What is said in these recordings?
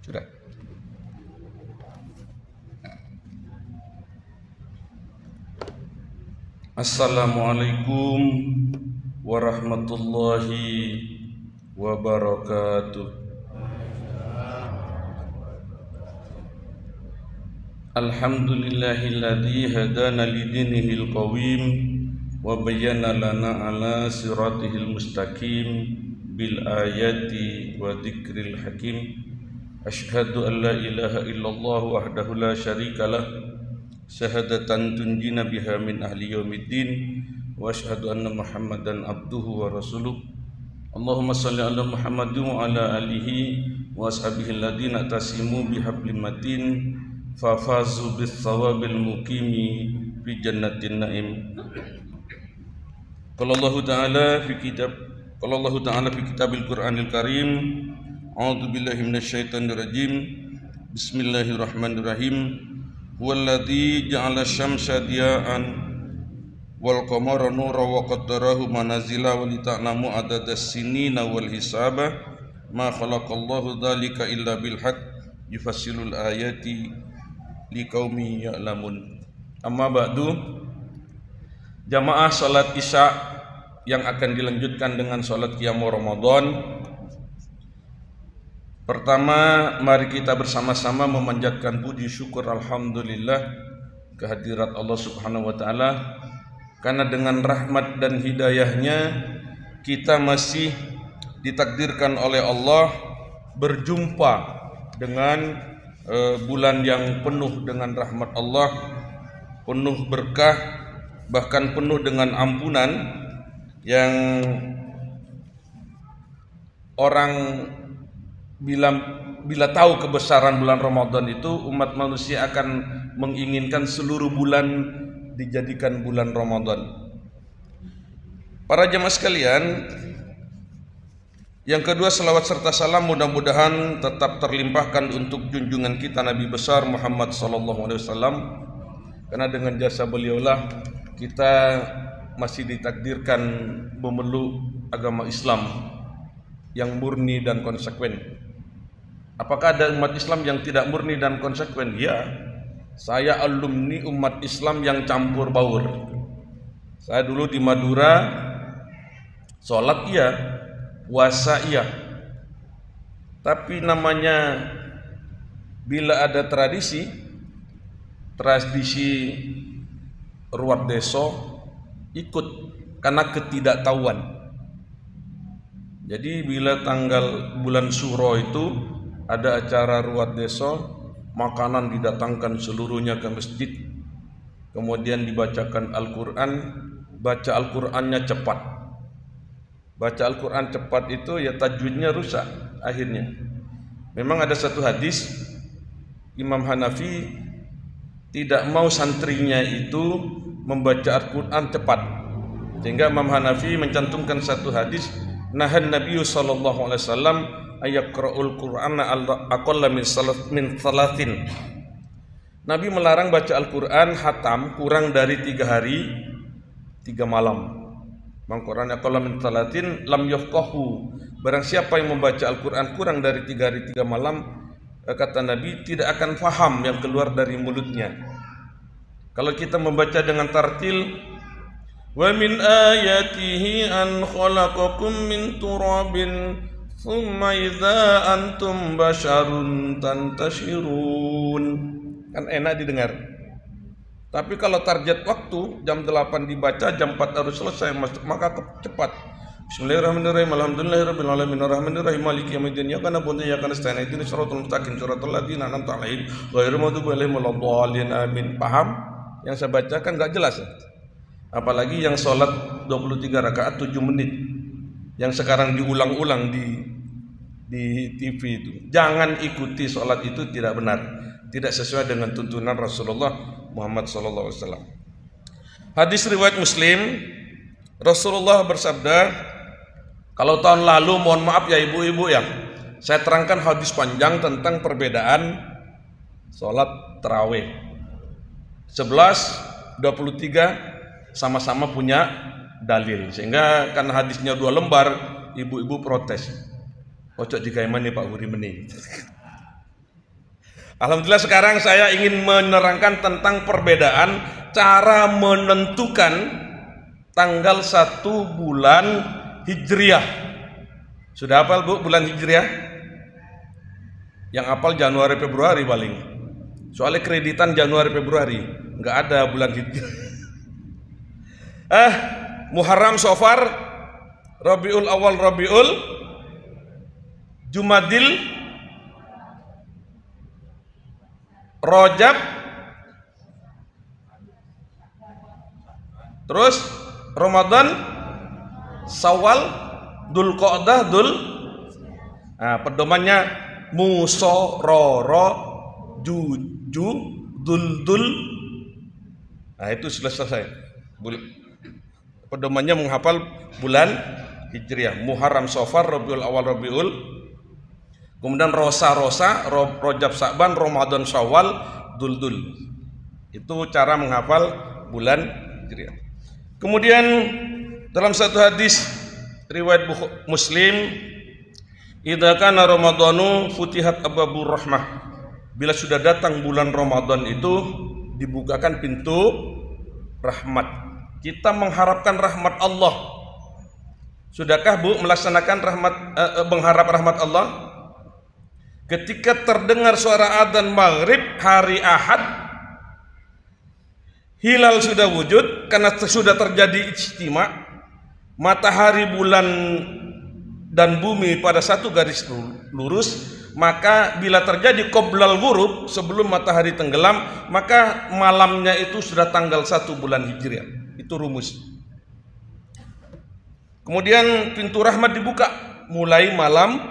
Sudah. Assalamualaikum warahmatullahi wabarakatuh. Alhamdulillahilladzi hadana lidinihil qawim wa bayyana lana ala siratihil mustaqim bil ayati wa dzikril hakim. Asyhadu an la ilaha illallah wahdahu la syarikalah syahadatan tunjina biha min ahli yaumiddin wa asyhadu anna Muhammadan abduhu wa rasuluh. Allahumma shalli ala Muhammadin wa ala alihi wa ashabihi alladziina tasimu bihablim matin fafazu bis thawabil muqimi fi jannatin naim. Qala Allah ta'ala fi kitabil Qur'anil Karim. A'udzu billahi minasyaitonir rajim. Bismillahirrahmanirrahim. Huwallazi ja'ala asy-syamsa diya'an wal qamara nuran wa qaddarahu manazila wa lita'lamu adadas sinina wal hisaba ma khalaqallahu dzalika illa bil haqq yufassilul ayati liqaumin ya'lamun. Amma ba'du. Jamaah salat Isya yang akan dilanjutkan dengan salat qiyam Ramadan. Pertama, mari kita bersama-sama memanjatkan puji syukur alhamdulillah kehadirat Allah Subhanahu wa taala, karena dengan rahmat dan hidayahnya kita masih ditakdirkan oleh Allah berjumpa dengan bulan yang penuh dengan rahmat Allah, penuh berkah, bahkan penuh dengan ampunan, yang orang bila tahu kebesaran bulan Ramadan itu, umat manusia akan menginginkan seluruh bulan dijadikan bulan Ramadan. Para jemaah sekalian, yang kedua, selawat serta salam mudah-mudahan tetap terlimpahkan untuk junjungan kita Nabi besar Muhammad SAW, karena dengan jasa beliaulah kita masih ditakdirkan memeluk agama Islam yang murni dan konsekuen. Apakah ada umat Islam yang tidak murni dan konsekuen? Ya, Saya alumni umat Islam yang campur baur. Saya dulu di Madura, sholat iya, puasa iya. Tapi namanya bila ada tradisi ruat deso ikut karena ketidaktahuan. Jadi bila tanggal bulan Suro itu ada acara ruat deso, makanan didatangkan seluruhnya ke masjid, kemudian dibacakan Al-Quran, baca Al-Qurannya cepat. Baca Al-Quran cepat itu ya tajwidnya rusak akhirnya. Memang ada satu hadis, Imam Hanafi tidak mau santrinya itu membaca Al-Quran cepat, sehingga Imam Hanafi mencantumkan satu hadis, nahan Nabi sallallahu alaihi wasallam ayaqra'ul Qur'ana aqalla min salatin. Nabi melarang baca Al-Quran hatam kurang dari 3 hari 3 malam. Al-Quran aqalla min salatin lam yafqahu. Barang siapa yang membaca Al-Quran kurang dari 3 hari 3 malam, kata Nabi, tidak akan faham yang keluar dari mulutnya. Kalau kita membaca dengan tartil, wa min ayatihi an khalaqakum min turabin thumma idza antum basyarun tantashirun, kan enak didengar. Tapi kalau target waktu jam 8 dibaca, jam 4 harus selesai, maka cepat. Bismillahirrahmanirrahim. Alhamdulillahirabbil alamin arrahmanirrahim maliki yaumiddin. Ya kana bunyi ya kana stain ihdinas siratal mustaqim siratal ladzina an'amta 'alaihim ghairil maghdubi 'alaihim waladdallin. Amin. Paham? Yang saya bacakan enggak jelas. Apalagi yang sholat 23 rakaat 7 menit. Yang sekarang diulang-ulang di TV itu. Jangan ikuti sholat itu, tidak benar. Tidak sesuai dengan tuntunan Rasulullah Muhammad sallallahu alaihi wasallam. Hadis riwayat Muslim, Rasulullah bersabda, kalau tahun lalu, mohon maaf ya ibu-ibu ya, saya terangkan hadis panjang tentang perbedaan sholat tarawih. 11, 23 sama-sama punya dalil, sehingga karena hadisnya 2 lembar, ibu-ibu protes. Ocok jika mani Pak Guri meni. Alhamdulillah sekarang saya ingin menerangkan tentang perbedaan cara menentukan tanggal 1 bulan Hijriah. Sudah hafal Bu bulan Hijriah? Yang hafal Januari Februari paling. Soalnya kreditan Januari Februari, nggak ada bulan Hijriah. Muharram, Safar, Rabiul Awal, Rabiul, Jumadil, Rajab, terus Ramadan, Syawal, Dzulqa'dah, pedomannya Musororo, Juju, Dul. Nah itu sudah selesai. Pedomannya menghafal bulan Hijriah. Muharram, Safar, Rabiul Awal, Rabiul, kemudian Rosa, Rajab, Sa'ban, Ramadan, Syawal, Dul. Itu cara menghafal bulan Hijriah. Kemudian dalam satu hadis riwayat Muslim, idza kana Ramadhanu futihat abwabur rahmah. Bila sudah datang bulan Ramadan itu dibukakan pintu rahmat. Kita mengharapkan rahmat Allah. Sudahkah Bu melaksanakan mengharap rahmat Allah? Ketika terdengar suara adzan maghrib hari Ahad, hilal sudah wujud karena sudah terjadi ijtima, matahari, bulan dan bumi pada satu garis lurus, maka bila terjadi qoblal ghurub, sebelum matahari tenggelam, maka malamnya itu sudah tanggal 1 bulan Hijriah. Itu rumus. Kemudian pintu rahmat dibuka mulai malam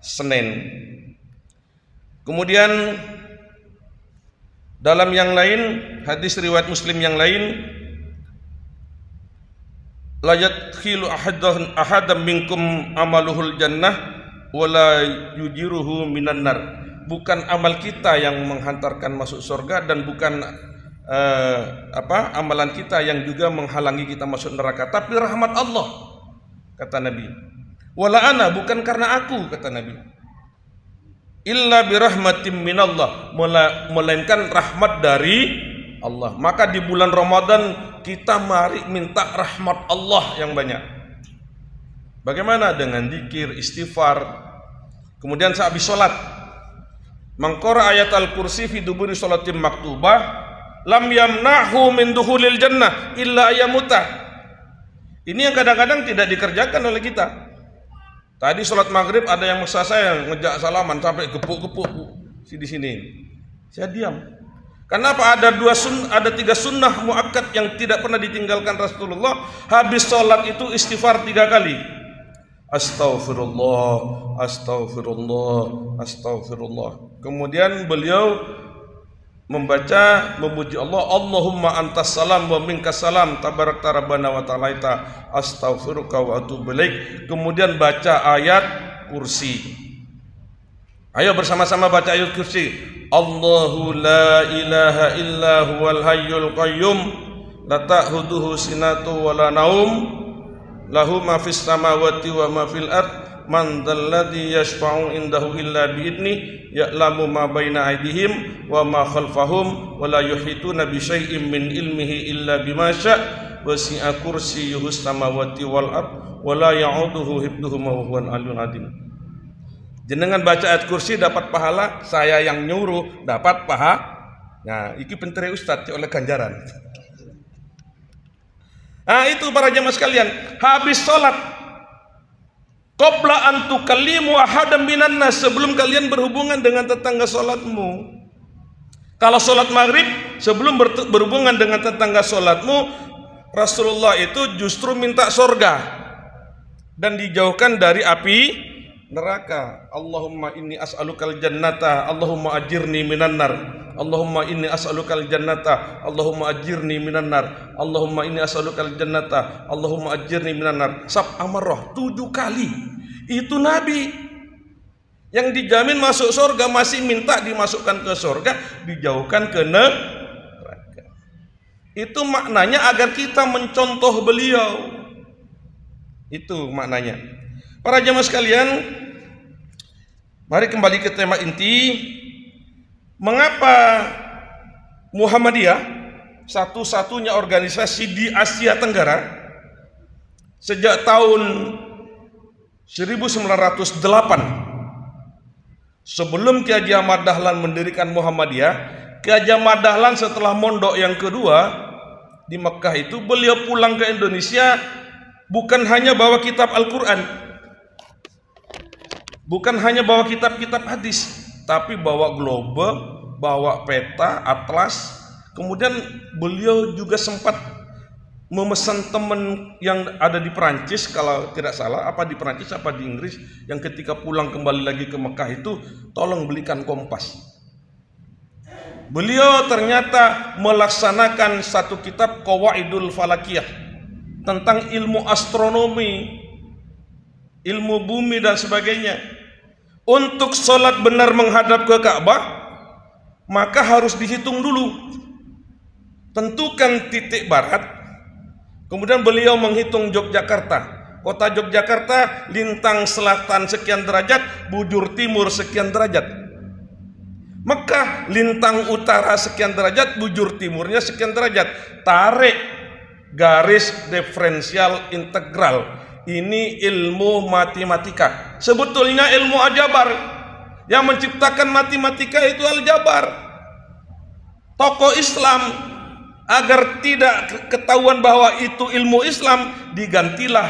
Senin. Kemudian dalam yang lain, hadis riwayat Muslim yang lain, la yadkhilu ahadan minkum amaluhul jannah wala yujiruhu minan nar. Bukan amal kita yang menghantarkan masuk surga, dan bukan amalan kita yang juga menghalangi kita masuk neraka, tapi rahmat Allah, kata Nabi. Wala ana, bukan karena aku, kata Nabi. illa birahmatim minallah, melainkan rahmat dari Allah. Maka di bulan Ramadan kita mari minta rahmat Allah yang banyak. Bagaimana dengan zikir, istighfar. Kemudian sehabis sholat, mangkora ayat al-kursi fi duburi sholatim maktubah lam yamna'hu min dukhulil jannah illa ayamutah. Ini yang kadang-kadang tidak dikerjakan oleh kita. Tadi sholat maghrib ada yang maksa saya ngejak salaman sampai gepuk-gepuk di sini. Saya diam. Kenapa? Ada 3 sunnah muakkad yang tidak pernah ditinggalkan Rasulullah. Habis sholat itu istighfar 3 kali. Astaghfirullah, astaghfirullah, astaghfirullah. Kemudian beliau membaca memuji Allah, Allahumma antas salam wa minkas salam tabarakta rabbana wa ta'alaita astaghfiruka wa atubu ilaik. Kemudian baca ayat kursi. Ayo bersama-sama baca ayat kursi. Allahu la ilaha illa huwal hayyul qayyum la ta'khuduhu sinatu wa la naum lahu ma fis samawati wa ma fil ard man dzalladzi yashfa'u indahu illa bi'idni ya'lamu ma baina aydihim wa ma khalfahum wa la yuhituna bi syai'in min ilmihi illa bima syaa' wasi'a kursiyyuhus samawati wal ard wa la ya'uduhu hifdhuhuma wa huwal aliyyul azim. Jenengan baca ayat kursi dapat pahala, saya yang nyuruh dapat pahala. Nah, iki pentere ustaz oleh ganjaran. Nah, itu para jamaah sekalian, habis sholat qabla an tukallimu ahadan minan nas, sebelum kalian berhubungan dengan tetangga sholatmu. Kalau sholat maghrib, sebelum berhubungan dengan tetangga sholatmu, Rasulullah itu justru minta surga dan dijauhkan dari api neraka. Allahumma inni as'alukal jannata, Allahumma ajirni minan nar. Allahumma inni as'alukal jannata, Allahumma ajirni minan nar. Allahumma inni as'alukal jannata, Allahumma ajirni minan nar. Amarrah 7 kali. Itu Nabi yang dijamin masuk surga masih minta dimasukkan ke surga, dijauhkan ke neraka. Itu maknanya agar kita mencontoh beliau. Itu maknanya. Para jamaah sekalian, mari kembali ke tema inti. Mengapa Muhammadiyah, satu-satunya organisasi di Asia Tenggara, sejak tahun 1908, sebelum Ki Haji Ahmad Dahlan mendirikan Muhammadiyah, Ki Haji Ahmad Dahlan setelah mondok yang kedua di Mekah itu, beliau pulang ke Indonesia bukan hanya bawa kitab Al-Quran, bukan hanya bawa kitab-kitab hadis, tapi bawa global, bawa peta, atlas. Kemudian beliau juga sempat memesan teman yang ada di Perancis, kalau tidak salah, apa di Perancis apa di Inggris, yang ketika pulang kembali lagi ke Mekah itu, tolong belikan kompas. Beliau ternyata melaksanakan satu kitab Qawaidul Falakiyah tentang ilmu astronomi, ilmu bumi dan sebagainya. Untuk sholat benar menghadap ke Ka'bah, maka harus dihitung dulu. Tentukan titik barat. Kemudian beliau menghitung Yogyakarta. Kota Yogyakarta, lintang selatan sekian derajat, bujur timur sekian derajat. Mekah, lintang utara sekian derajat, bujur timurnya sekian derajat. Tarik garis diferensial integral. Ini ilmu matematika. Sebetulnya ilmu aljabar. Yang menciptakan matematika itu aljabar. Tokoh Islam, agar tidak ketahuan bahwa itu ilmu Islam, digantilah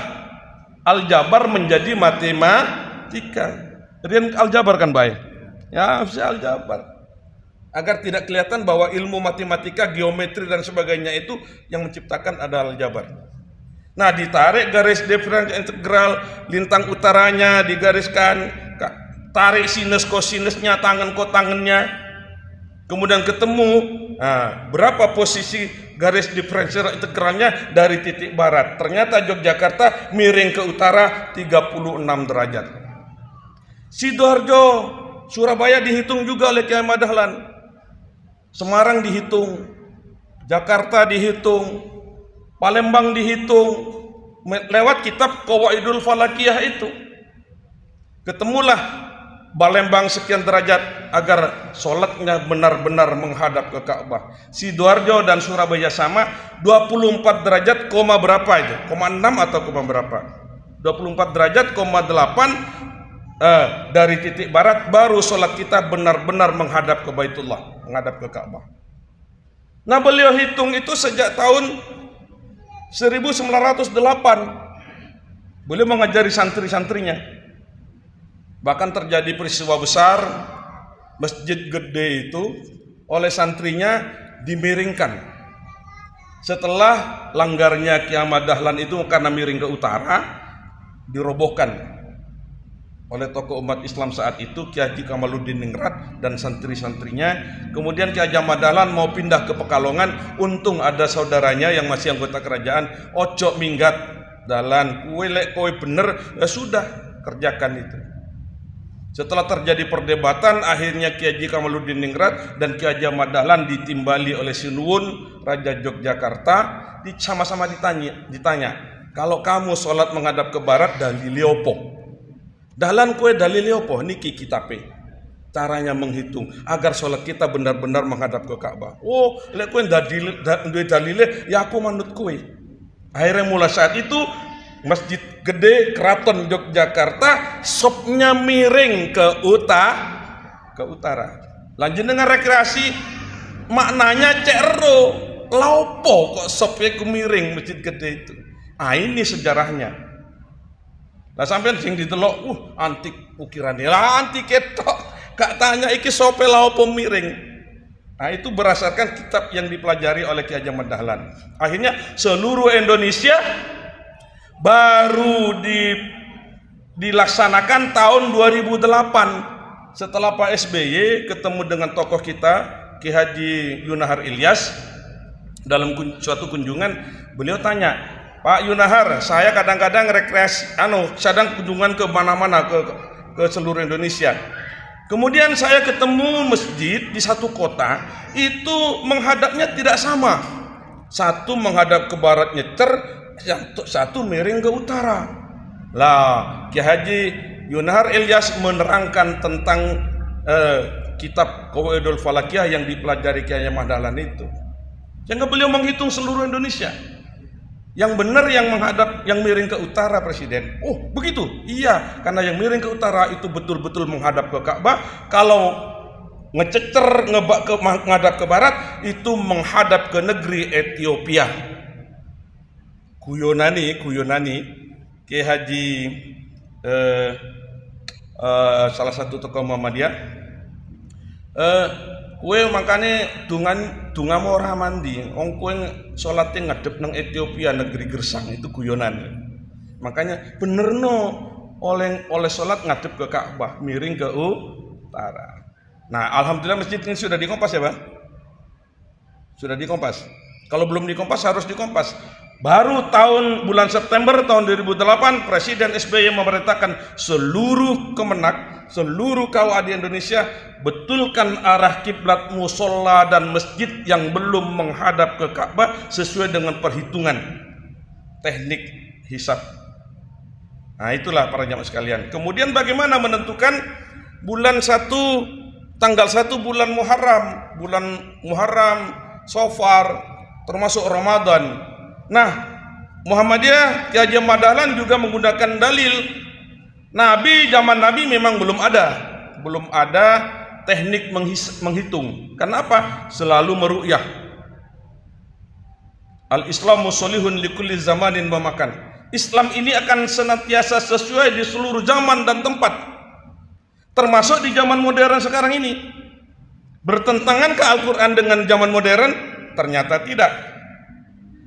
aljabar menjadi matematika. Rian aljabar kan baik? Ya, saya aljabar. Agar tidak kelihatan bahwa ilmu matematika, geometri dan sebagainya itu yang menciptakan adalah aljabar. Nah, ditarik garis diferensial integral, lintang utaranya digariskan, tarik sinus kosinusnya, tangan kotangannya, kemudian ketemu berapa posisi garis diferensial integralnya dari titik barat. Ternyata Yogyakarta miring ke utara 36 derajat. Sidoarjo, Surabaya dihitung juga oleh Kiai Ahmad Dahlan. Semarang dihitung, Jakarta dihitung, Palembang dihitung, lewat kitab Qawaidul Falakiyah itu. Ketemulah balembang sekian derajat agar sholatnya benar-benar menghadap ke Ka'bah. Sidoarjo dan Surabaya sama 24 derajat, koma berapa itu? Koma 6 atau koma berapa? 24 derajat, koma 8 dari titik barat, baru sholat kita benar-benar menghadap ke Baitullah, menghadap ke Ka'bah. Nah, beliau hitung itu sejak tahun 1908. Beliau mengajari santri-santrinya. Bahkan terjadi peristiwa besar, masjid gede itu oleh santrinya dimiringkan. Setelah langgarnya Ki Ahmad Dahlan itu karena miring ke utara, dirobohkan oleh tokoh umat Islam saat itu, Ki Haji Kamaluddin Ningrat dan santri-santrinya. Kemudian Ki Haji Ahmad Dahlan mau pindah ke Pekalongan, untung ada saudaranya yang masih anggota kerajaan, ojo minggat Dahlan, kue lek kowe bener, ya sudah, kerjakan itu. Setelah terjadi perdebatan, akhirnya Ki Haji Kamaluddin Ningrat dan Ki Haji Ahmad Dahlan ditimbali oleh Sinuwun, Raja Yogyakarta, sama-sama ditanya, kalau kamu sholat menghadap ke barat, dalile opo? Dahlan kue dalile opo? Niki kitabe. Caranya menghitung agar sholat kita benar-benar menghadap ke Ka'bah. Oh, lek kue dalile, ya aku manut kue. Akhirnya mulai saat itu Masjid Gede Keraton Yogyakarta sopnya miring ke utara. Lanjut dengan rekreasi, maknanya cero laupo kok sopnya ku miring Masjid Gede itu. Ini sejarahnya. Lah sampean sing ditelok, antik ukirane. Lah antik ketok. Gak tanya iki sope laupo miring. Nah, itu berdasarkan kitab yang dipelajari oleh Ki Haji Ahmad Dahlan. Akhirnya seluruh Indonesia baru dilaksanakan tahun 2008 setelah Pak SBY ketemu dengan tokoh kita Ki Haji Yunahar Ilyas. Dalam suatu kunjungan beliau tanya, Pak Yunahar, saya kadang-kadang rekreasi, sedang kunjungan ke mana-mana ke seluruh Indonesia. Kemudian saya ketemu masjid di satu kota itu menghadapnya tidak sama. Satu menghadap ke barat nyecer, yang satu miring ke utara. Lah, Ki Haji Yunahar Ilyas menerangkan tentang kitab Qawaidul Falakiyah yang dipelajari Ki Haji Ahmad Dahlan itu. Sehingga beliau menghitung seluruh Indonesia. Yang benar yang menghadap, yang miring ke utara, Presiden. Oh, begitu? Iya, karena yang miring ke utara itu betul-betul menghadap ke Ka'bah. Kalau ngececer menghadap ke barat, itu menghadap ke negeri Ethiopia. Guyonani Ki Haji salah satu tokoh Muhammadiyah, kue makane dungamu ora mandi, wong kue salate ngadep nang Ethiopia, negeri gersang, itu guyonan. Makanya bener no oleh salat ngadep ke Ka'bah, miring ke utara. Nah, alhamdulillah masjid ini sudah dikompas ya, Bang. Sudah dikompas. Kalau belum dikompas harus dikompas. Baru bulan September tahun 2008 Presiden SBY memerintahkan seluruh kemenak, seluruh KUA di Indonesia betulkan arah kiblat musola dan masjid yang belum menghadap ke Ka'bah sesuai dengan perhitungan teknik hisab. Nah, itulah para jamaah sekalian. Kemudian bagaimana menentukan tanggal 1 bulan Muharram, Safar, termasuk Ramadan. Nah, Muhammadiyah Ki Haji Ahmad Dahlan juga menggunakan dalil zaman Nabi memang belum ada teknik menghitung. Kenapa? Selalu meru'yah. Al-Islamu sholihun likulli zamanin wa makan. Islam ini akan senantiasa sesuai di seluruh zaman dan tempat. Termasuk di zaman modern sekarang ini. Bertentangan ke Al-Quran dengan zaman modern? Ternyata tidak.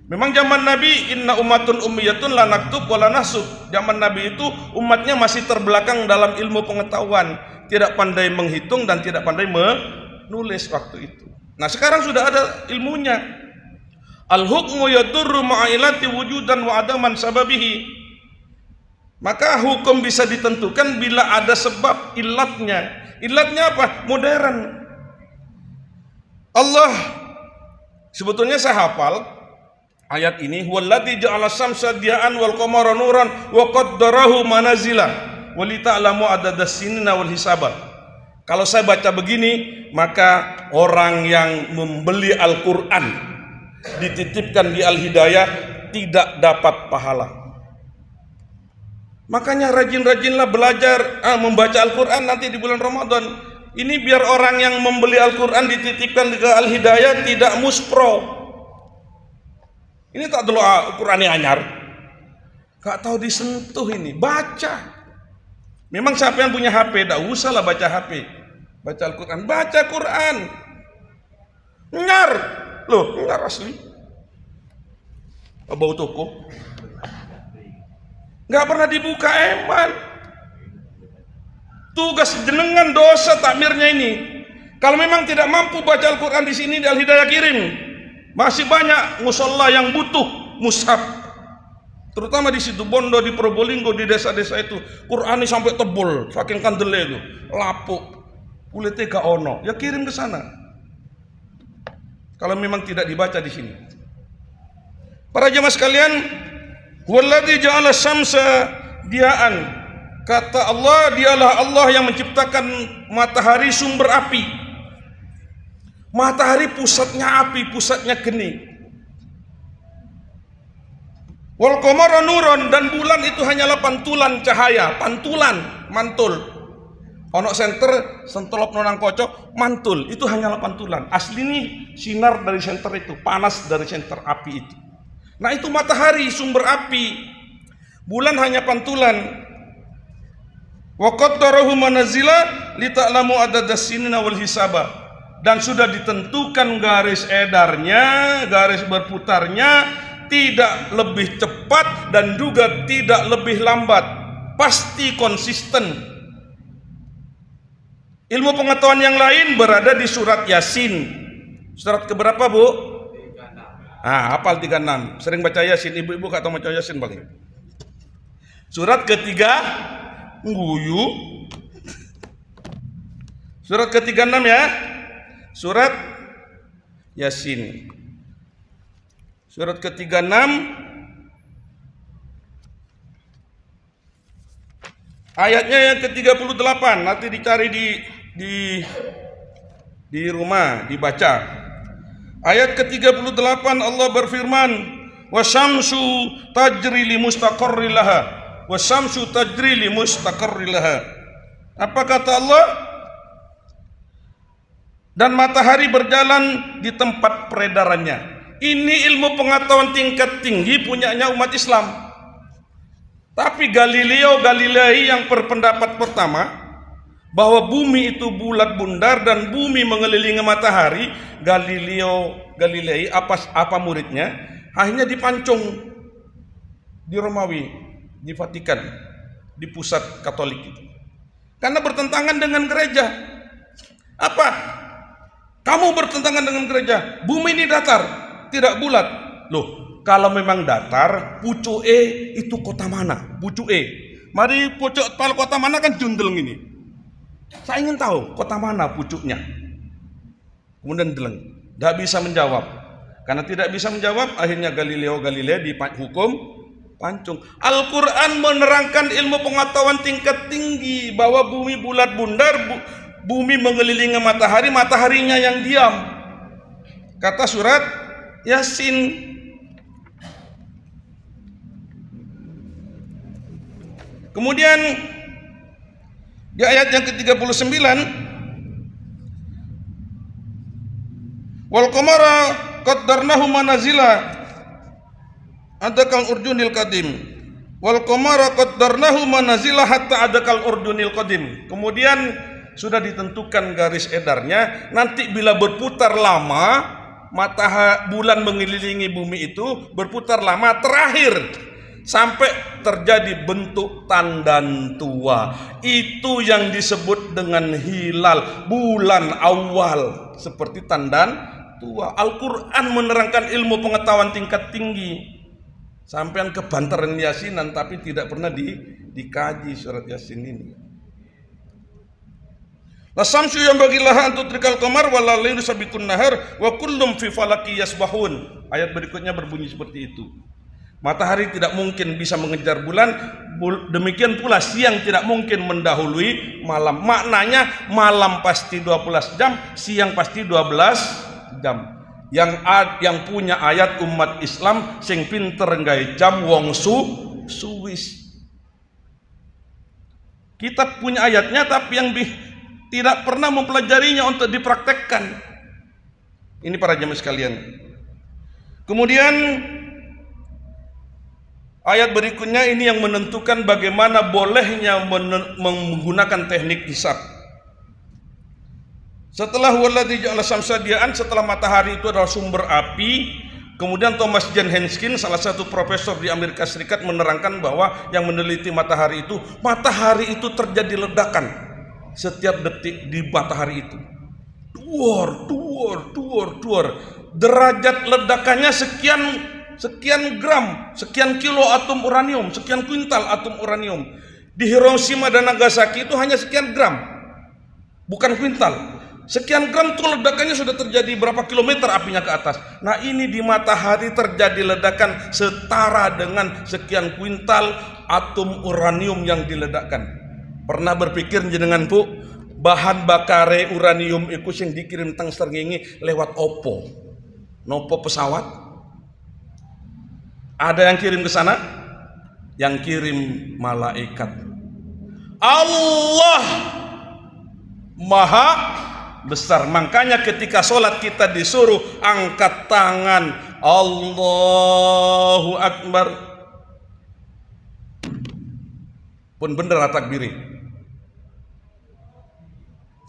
Memang zaman Nabi, inna ummatun ummiyatun la naktub wa la nahsub. Zaman Nabi itu umatnya masih terbelakang dalam ilmu pengetahuan, tidak pandai menghitung dan tidak pandai menulis waktu itu. Nah, sekarang sudah ada ilmunya. Al-hukmu yadurru ma'ilati wujudan wa adaman sababihi. Maka hukum bisa ditentukan bila ada sebab ilatnya. Ilatnya apa? Modern. Allah, sebetulnya saya hafal ayat ini, huwallazi ja'ala syamsa diya'an wal qamara nuran wa qaddarahu manazila Walita'lamu adadas sinina wal hisaba. Kalau saya baca begini, maka orang yang membeli Al-Quran dititipkan di Al-Hidayah tidak dapat pahala. Makanya rajin-rajinlah belajar membaca Al-Quran nanti di bulan Ramadan. Ini biar orang yang membeli Al-Quran dititipkan ke Al-Hidayah tidak muspro. Ini tak dulu Al-Quran anyar, gak tahu disentuh ini. Baca. Memang siapa yang punya HP, tak usahlah baca HP, baca Al-Quran. Baca Quran. Nyar, loh, nyar asli. Bau toko. Gak pernah dibuka eman. Tugas jenengan dosa takmirnya ini. Kalau memang tidak mampu baca Al-Quran di sini di Al-Hidayah kirim. Masih banyak musola yang butuh mushaf. Terutama di situ Bondo, di Probolinggo, di desa-desa itu. Quran ini sampai tebul, saking kandele itu, lapuk. Kulitnya gak ono. Ya kirim ke sana. Kalau memang tidak dibaca di sini. Para jemaah sekalian, Walladzi ja'ala syamsa diaan. Kata Allah, dialah Allah yang menciptakan matahari sumber api. Matahari pusatnya api, pusatnya geni. Wal qamara nuron, dan bulan itu hanyalah pantulan cahaya, pantulan, mantul. Ono senter, sentolop nonang kocok, mantul, itu hanyalah pantulan. Asli nih sinar dari senter itu, panas dari senter api itu. Nah itu matahari sumber api. Bulan hanya pantulan. Wa qaddarahu manazila lita'lamu adadas sinina wal hisaba. Dan sudah ditentukan garis edarnya, garis berputarnya, tidak lebih cepat dan juga tidak lebih lambat. Pasti konsisten. Ilmu pengetahuan yang lain berada di surat Yasin. Surat keberapa, Bu? Hafal 36. Sering baca Yasin, ibu-ibu gak tahu baca Yasin bang. Surat ketiga Nguyu. Surat ke-36 ya. Surat Yasin. Surat ke-36 ayatnya yang ke-38. Nanti dicari di rumah, dibaca. Ayat ke-38 Allah berfirman, "Wasyamsu tajri li mustaqarri laha." Wasyamsu tajri li mustaqarri laha. Apa kata Allah? Dan matahari berjalan di tempat peredarannya. Ini ilmu pengetahuan tingkat tinggi punyanya umat Islam. Tapi Galileo Galilei yang berpendapat pertama bahwa bumi itu bulat bundar dan bumi mengelilingi matahari, Galileo Galilei apa muridnya akhirnya dipancung di Romawi, di Vatikan, di pusat Katolik itu. Karena bertentangan dengan gereja. Apa? Kamu bertentangan dengan gereja. Bumi ini datar, tidak bulat. Loh, kalau memang datar, pucuk E itu kota mana? Pucuk E. Mari pucuk kota mana kan jundel ini. Saya ingin tahu kota mana pucuknya. Kemudian deleng, tidak bisa menjawab. Karena tidak bisa menjawab, akhirnya Galileo Galilei dihukum pancung. Al-Quran menerangkan ilmu pengetahuan tingkat tinggi bahwa bumi bulat bundar, bumi mengelilingi matahari, mataharinya yang diam. Kata surat Yasin. Kemudian di ayat yang ke-39, wal qamara qaddarnahu manazila adakal urdunil qadim. Wal qamara qaddarnahu manazila hatta adakal urdunil qadim. Kemudian sudah ditentukan garis edarnya. Nanti bila berputar lama, bulan mengelilingi bumi itu berputar lama terakhir sampai terjadi bentuk tandan tua. Itu yang disebut dengan hilal, bulan awal seperti tandan tua. Al-Quran menerangkan ilmu pengetahuan tingkat tinggi. Sampean kebantaran Yasinan tapi tidak pernah dikaji surat Yasin ini. La samsu yang bagilah antudrikal qamar wal lailu sabiqun nahar wa kullum fi falaki yasbahun. Ayat berikutnya berbunyi seperti itu. Matahari tidak mungkin bisa mengejar bulan, demikian pula siang tidak mungkin mendahului malam. Maknanya malam pasti 12 jam, siang pasti 12 jam. Yang punya ayat umat Islam sing pinter nggawe jam wong Swiss. Kita punya ayatnya tapi yang tidak pernah mempelajarinya untuk dipraktekkan. Ini para jemaah sekalian. Kemudian ayat berikutnya ini yang menentukan bagaimana bolehnya menggunakan teknik hisab. Setelah waladhi ja'ala syamsa diya'an, setelah matahari itu adalah sumber api, kemudian Thomas Jane Henskins, salah satu profesor di Amerika Serikat, menerangkan bahwa yang meneliti matahari itu terjadi ledakan setiap detik di matahari itu. Duor. Derajat ledakannya sekian gram, sekian kilo atom uranium, sekian kuintal atom uranium. Di Hiroshima dan Nagasaki itu hanya sekian gram, bukan kuintal. Sekian gram tuh ledakannya sudah terjadi berapa kilometer apinya ke atas. Nah ini di matahari terjadi ledakan setara dengan sekian kuintal atom uranium yang diledakkan. Pernah berpikir jenengan Bu, bahan bakare uranium itu yang dikirim teng srengenge lewat opo? Nopo pesawat? Ada yang kirim ke sana? Yang kirim malaikat. Allah Maha besar. Makanya ketika sholat kita disuruh angkat tangan, Allahu Akbar. Pun bener takbiri.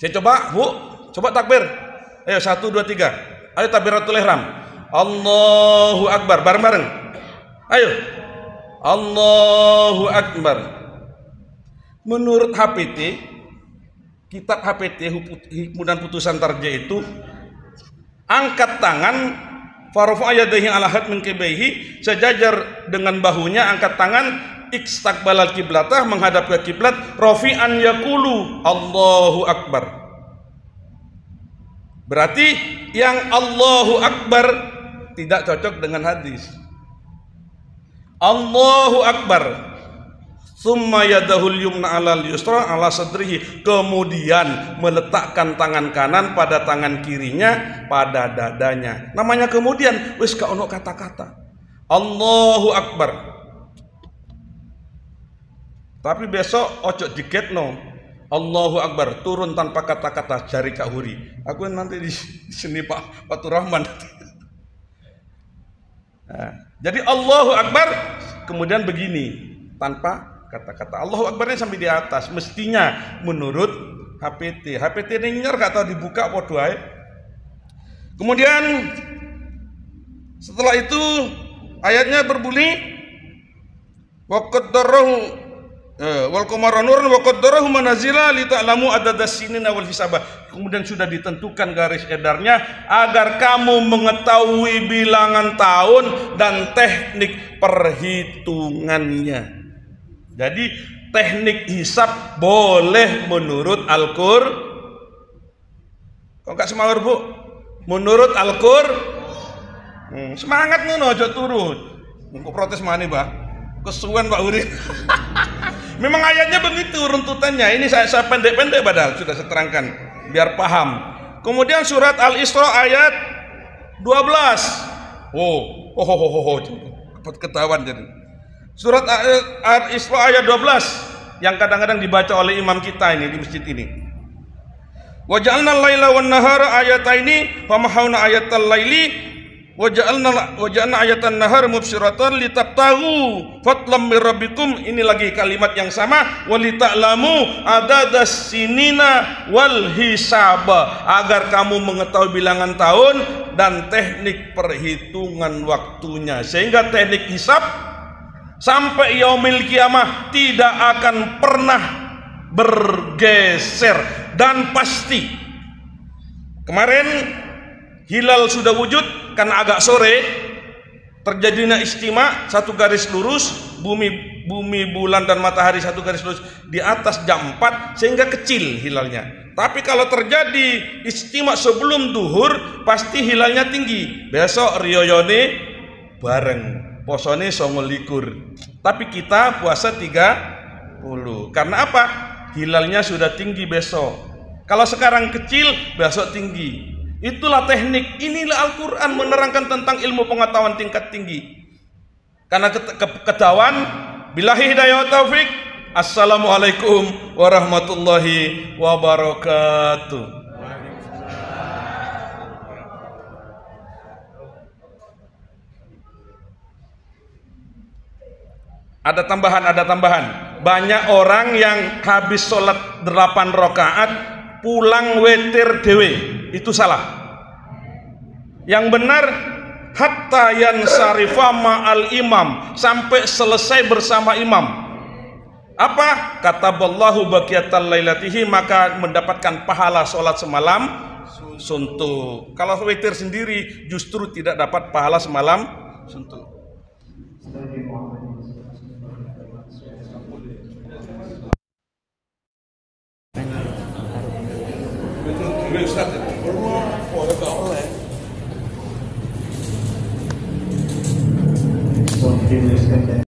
Saya coba, Bu, coba takbir. Ayo 1 2 3. Ayo takbiratul ihram. Allahu Akbar, bareng-bareng. Ayo. Allahu Akbar. Menurut HPT, kitab HPT Hikmudan Putusan Tarjah itu, angkat tangan farufa yadayhi ala had min kibaihi, sejajar dengan bahunya, angkat tangan istaqbalal kiblatah, menghadap ke kiblat, rafi'an yaqulu Allahu Akbar. Berarti yang Allahu Akbar tidak cocok dengan hadis. Allahu Akbar, summa yadahul yumna alal yusra ala sadrihi, kemudian meletakkan tangan kanan pada tangan kirinya pada dadanya. Namanya kemudian, wis ka ono kata-kata Allahu Akbar. Tapi besok ojo diketno Allahu Akbar turun tanpa kata-kata jari Kak Huri. Aku nanti di sini Pak Fatur Rahman. Nah, jadi Allahu Akbar kemudian begini tanpa kata-kata. Allahu Akbarnya sampai di atas mestinya menurut HPT. HPT ini nyer gak tahu dibuka apa doae. Kemudian setelah itu ayatnya berbunyi wa qaddarahu wal qamara nuran wa qaddarahu manazila li ta'lamu adadas sinina wal hisabah. Kemudian sudah ditentukan garis edarnya agar kamu mengetahui bilangan tahun dan teknik perhitungannya. Jadi teknik hisab boleh menurut Al-Qur'an. Kok gak semawur Bu? Menurut Al-Qur'an. Semangat ngono aja turun. Engko protes maneh, Pak. Kesuwen Pak Huri. Memang ayatnya begitu runtutannya. Ini saya pendek-pendek padahal sudah saya terangkan biar paham. Kemudian surat Al-Isra ayat 12. Dapat ketahuan jadi. Surat Al-Isra ayat 12 yang kadang-kadang dibaca oleh imam kita ini di masjid ini. Wa ja'alna al-laila wan nahara ayataini famahawna ayatal laili wa ja'alna ayatan nahar mubsiratan litabtaghu fadlam mir rabbikum. Ini lagi kalimat yang sama, walita'lamu adadas sinina wal hisaba, agar kamu mengetahui bilangan tahun dan teknik perhitungan waktunya, sehingga teknik hisab sampai yaumil kiamah tidak akan pernah bergeser dan pasti. Kemarin hilal sudah wujud karena agak sore terjadinya istima, satu garis lurus, bumi, bulan dan matahari satu garis lurus di atas jam 4 sehingga kecil hilalnya. Tapi kalau terjadi istima sebelum duhur pasti hilalnya tinggi. Besok riyoyone bareng. posone 29. Tapi kita puasa 30. Karena apa? Hilalnya sudah tinggi besok. Kalau sekarang kecil, besok tinggi. Itulah teknik. Inilah Al-Quran menerangkan tentang ilmu pengetahuan tingkat tinggi. Karena ketahuan, billahi hidayah wa taufik. Assalamualaikum warahmatullahi wabarakatuh. Ada tambahan. Banyak orang yang habis sholat 8 rakaat pulang wetir dewe. Itu salah. Yang benar hatta yansarifa ma'al imam, sampai selesai bersama imam. Apa? Kataballahu baqiyatal lailatihi, maka mendapatkan pahala sholat semalam suntuk. Kalau wetir sendiri justru tidak dapat pahala semalam suntuk. Ustaz,